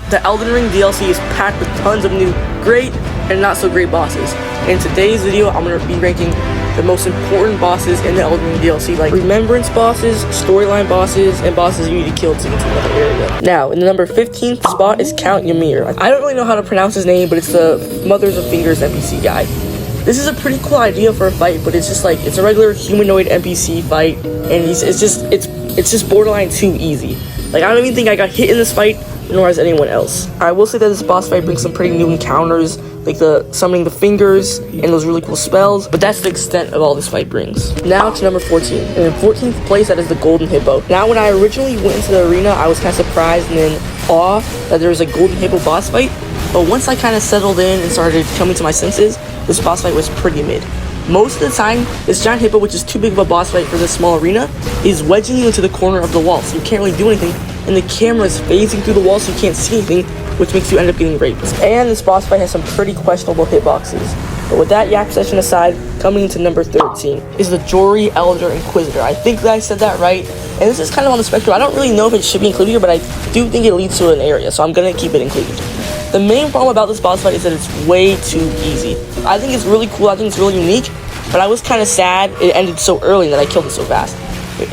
The Elden Ring DLC is packed with tons of new great and not so great bosses. In today's video, I'm going to be ranking the most important bosses in the Elden Ring DLC, like remembrance bosses, storyline bosses, and bosses you need to kill to get to another area. Now, in the number 15th spot is Count Ymir. I don't really know how to pronounce his name, but it's the Mothers of Fingers NPC guy. This is a pretty cool idea for a fight, but it's just like, it's a regular humanoid NPC fight, and it's just borderline too easy. Like, I don't even think I got hit in this fight, nor has anyone else. I will say that this boss fight brings some pretty new encounters, like the summoning the fingers and those really cool spells, but that's the extent of all this fight brings. Now to number 14. And in 14th place, that is the Golden Hippo. Now, when I originally went into the arena, I was kind of surprised and in awe that there was a Golden Hippo boss fight, but once I kind of settled in and started coming to my senses, this boss fight was pretty mid. Most of the time, this giant hippo, which is too big of a boss fight for this small arena, is wedging you into the corner of the wall, so you can't really do anything, and the camera is phasing through the wall so you can't see anything, which makes you end up getting raped. And this boss fight has some pretty questionable hitboxes. But with that yak session aside, coming into number 13 is the Jory Elder Inquisitor. I think that I said that right, and this is kind of on the spectrum. I don't really know if it should be included here, but I do think it leads to an area, so I'm gonna keep it included. The main problem about this boss fight is that it's way too easy. I think it's really cool, I think it's really unique, but I was kind of sad it ended so early and that I killed it so fast.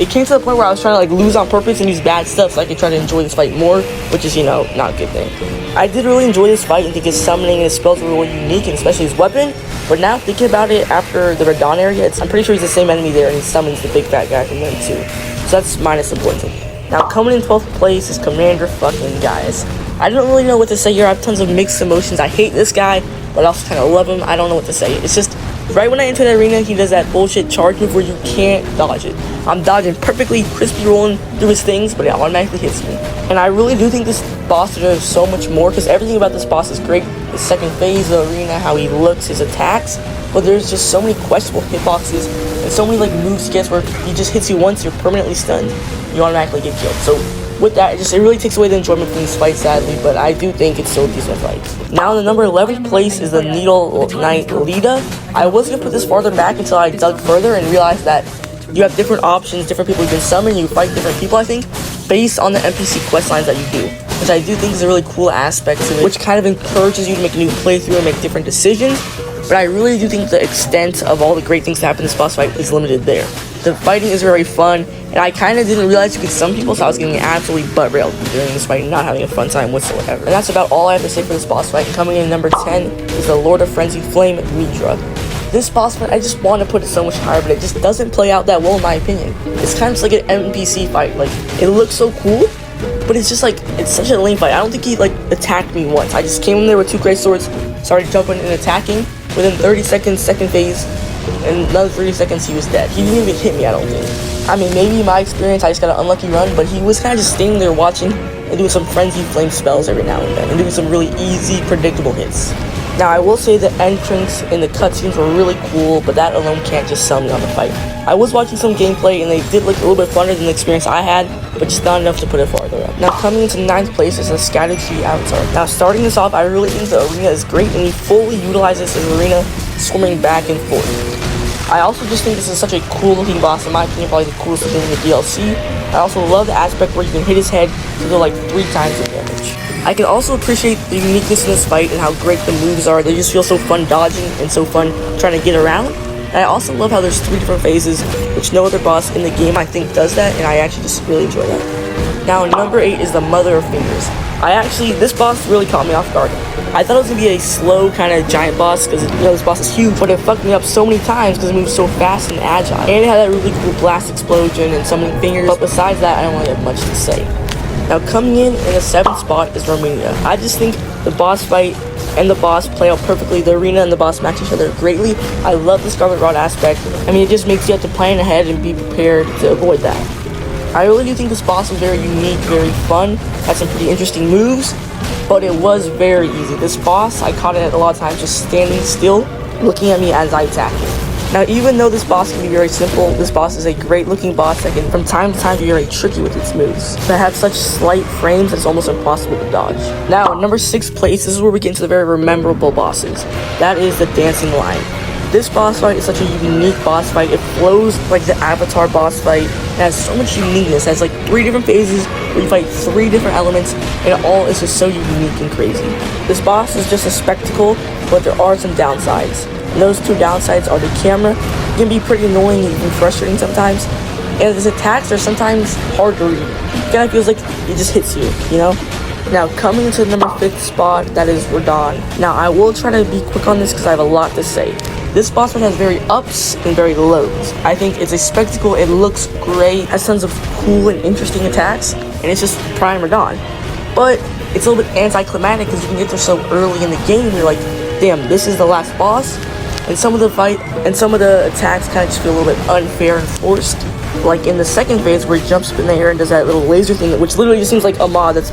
It came to the point where I was trying to like lose on purpose and use bad stuff so I could try to enjoy this fight more, which is, you know, not a good thing. I did really enjoy this fight and think his summoning and his spells were really unique, and especially his weapon, but now thinking about it after the Rana area, I'm pretty sure he's the same enemy there and he summons the big fat guy from them too. So that's minus the point. Now coming in 12th place is Commander fucking Gaius. I don't really know what to say here. I have tons of mixed emotions. I hate this guy, but I also kind of love him. I don't know what to say. It's just, right when I enter the arena, he does that bullshit charge move where you can't dodge it. I'm dodging perfectly, crispy rolling through his things, but it automatically hits me. And I really do think this boss deserves so much more, because everything about this boss is great. The second phase of the arena, how he looks, his attacks, but there's just so many questionable hitboxes and so many like moves he gets where he just hits you once, you're permanently stunned, you automatically get killed. So with that, it really takes away the enjoyment from this fight, sadly, but I do think it's still a decent fight. Now, in the number 11th place is the Needle Knight Lita. I was going to put this farther back until I dug further and realized that you have different options, different people you can summon, you fight different people, I think, based on the NPC quest lines that you do, which I do think is a really cool aspect to it, which kind of encourages you to make a new playthrough and make different decisions. But I really do think the extent of all the great things that happen in this boss fight is limited there. The fighting is very fun, and I kind of didn't realize you could stun people, so I was getting absolutely butt-railed during this fight and not having a fun time whatsoever. And that's about all I have to say for this boss fight. And coming in number 10 is the Lord of Frenzied Flame, Midra. This boss fight, I just want to put it so much higher, but it just doesn't play out that well in my opinion. It's kind of just like an NPC fight. Like, it looks so cool, but it's just like, it's such a lame fight. I don't think he like attacked me once. I just came in there with two great swords, started jumping and attacking. Within 30 seconds, second phase, and another 30 seconds, he was dead. He didn't even hit me, I don't think. I mean, maybe in my experience, I just got an unlucky run, but he was kind of just standing there watching and doing some frenzied flame spells every now and then, and doing some really easy, predictable hits. Now, I will say the entrance and the cutscenes were really cool, but that alone can't just sell me on the fight. I was watching some gameplay, and they did look a little bit funner than the experience I had, but just not enough to put it farther up. Now, coming into 9th place is the Scattered Tree Avatar. Now, starting this off, I really think the arena is great, and he fully utilizes his arena, swimming back and forth. I also just think this is such a cool looking boss, in my opinion, probably the coolest looking in the DLC. I also love the aspect where you can hit his head to do like 3 times the damage. I can also appreciate the uniqueness in this fight and how great the moves are. They just feel so fun dodging and so fun trying to get around. And I also love how there's 3 different phases, which no other boss in the game I think does that, and I actually just really enjoy that. Now, number 8 is the Mother of Fingers. This boss really caught me off guard. I thought it was going to be a slow kind of giant boss because, you know, this boss is huge, but it fucked me up so many times because it moves so fast and agile. And it had that really cool blast explosion and summoning fingers, but besides that, I don't really have much to say. Now, coming in the 7th spot is Romania. I just think the boss fight and the boss play out perfectly. The arena and the boss match each other greatly. I love the Scarlet Rod aspect. I mean, it just makes you have to plan ahead and be prepared to avoid that. I really do think this boss was very unique, very fun, had some pretty interesting moves, but it was very easy. This boss, I caught it a lot of times just standing still, looking at me as I attack it. Now, even though this boss can be very simple, this boss is a great looking boss that can from time to time be very tricky with its moves, that have such slight frames that it's almost impossible to dodge. Now, in number 6th place, this is where we get into the very memorable bosses. That is the Dancing Lion. This boss fight is such a unique boss fight. It flows like the Avatar boss fight. It has so much uniqueness. It has like 3 different phases where you fight 3 different elements, and it all is just so unique and crazy. This boss is just a spectacle, but there are some downsides. And those 2 downsides are the camera. It can be pretty annoying and even frustrating sometimes. And his attacks are sometimes hard to read. It kind of feels like it just hits you, you know? Now, coming into the number 5th spot, that is Rana. Now, I will try to be quick on this because I have a lot to say. This boss fight has very ups and very lows. I think it's a spectacle, it looks great, has tons of cool and interesting attacks, and it's just prime Rana. But it's a little bit anticlimactic because you can get there so early in the game, you're like, damn, this is the last boss? And some of the attacks kind of just feel a little bit unfair and forced. Like in the second phase where he jumps up in the air and does that little laser thing, which literally just seems like a mod that's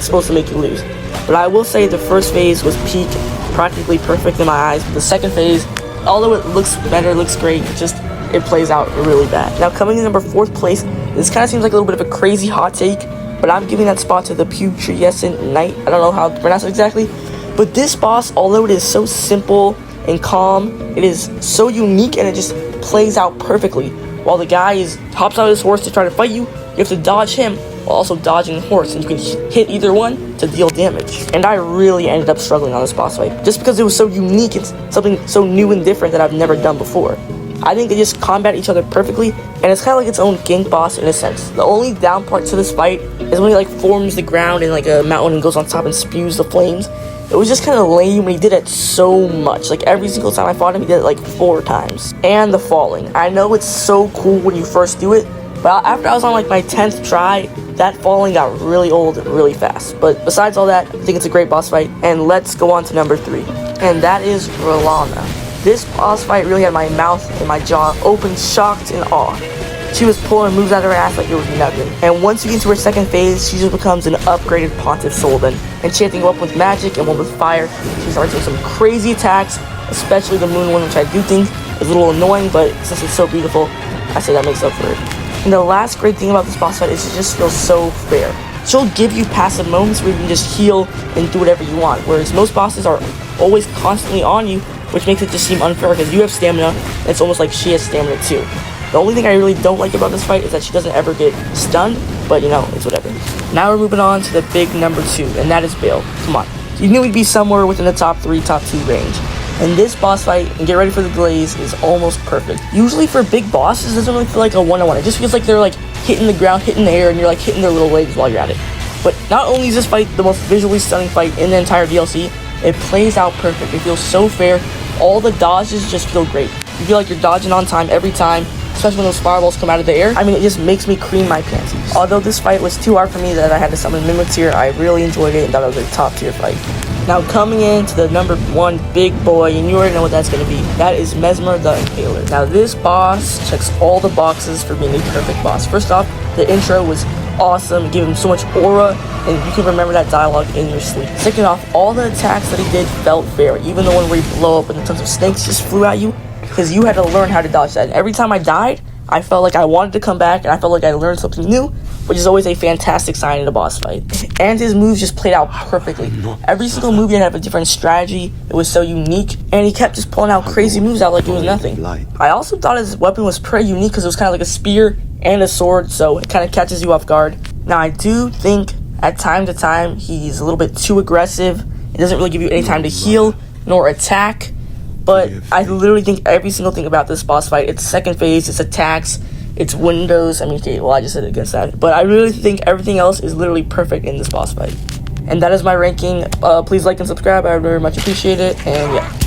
supposed to make you lose. But I will say the first phase was peak, practically perfect in my eyes. But the second phase, although it looks better, looks great, it plays out really bad. Now coming in number 4th place, this kind of seems like a little bit of a crazy hot take, but I'm giving that spot to the Putri Knight. I don't know how to pronounce it exactly. But this boss, although it is so simple and calm, it is so unique and it just plays out perfectly. While the guy hops out of his horse to try to fight you, you have to dodge him while also dodging the horse, and you can hit either one to deal damage. And I really ended up struggling on this boss fight, just because it was so unique and something so new and different that I've never done before. I think they just combat each other perfectly, and it's kind of like its own gank boss in a sense. The only down part to this fight is when he like forms the ground in like a mountain and goes on top and spews the flames. It was just kind of lame when he did it so much. Like every single time I fought him, he did it like 4 times. And the falling. I know it's so cool when you first do it, but after I was on like my 10th try, that falling got really old really fast. But besides all that, I think it's a great boss fight. And let's go on to number 3. And that is Rana. This boss fight really had my mouth and my jaw open, shocked in awe. She was pulling moves out of her ass like it was nothing. And once you get into her second phase, she just becomes an upgraded Pontiff Soldan. And she had to go up with magic and one with fire. She starts with some crazy attacks, especially the moon one, which I do think is a little annoying, but since it's so beautiful, I say that makes up for it. And the last great thing about this boss fight is it just feels so fair. She'll give you passive moments where you can just heal and do whatever you want, whereas most bosses are always constantly on you, which makes it just seem unfair because you have stamina, and it's almost like she has stamina too. The only thing I really don't like about this fight is that she doesn't ever get stunned, but you know, it's whatever. Now we're moving on to the big number 2, and that is Bale. Come on. You knew he'd be somewhere within the top 3, top 2 range. And this boss fight, and get ready for the glaze, is almost perfect. Usually for big bosses, it doesn't really feel like a one-on-one. It just feels like they're like hitting the ground, hitting the air, and you're like hitting their little legs while you're at it. But not only is this fight the most visually stunning fight in the entire DLC, it plays out perfect. It feels so fair. All the dodges just feel great. You feel like you're dodging on time every time, especially when those fireballs come out of the air. I mean, it just makes me cream my panties. Although this fight was too hard for me that I had to summon Mimics here, I really enjoyed it and thought it was a top tier fight. Now coming into the number 1 big boy, and you already know what that's going to be. That is Mesmer the Impaler. Now this boss checks all the boxes for being a perfect boss. First off, the intro was awesome, gave him so much aura, and you can remember that dialogue in your sleep. Second off, all the attacks that he did felt fair, even the one where he blow up and tons of snakes just flew at you, because you had to learn how to dodge that. And every time I died, I felt like I wanted to come back, and I felt like I learned something new, which is always a fantastic sign in a boss fight. And his moves just played out perfectly. Every single move he had a different strategy. It was so unique, and he kept just pulling out crazy moves out like it was nothing. I also thought his weapon was pretty unique because it was kind of like a spear and a sword, so it kind of catches you off guard. Now I do think at time to time he's a little bit too aggressive. It doesn't really give you any time to heal nor attack. But I literally think every single thing about this boss fight, its second phase, its attacks, its windows, I mean, okay, well, I just said it against that. But I really think everything else is literally perfect in this boss fight. And that is my ranking. Please like and subscribe. I would very much appreciate it. And yeah.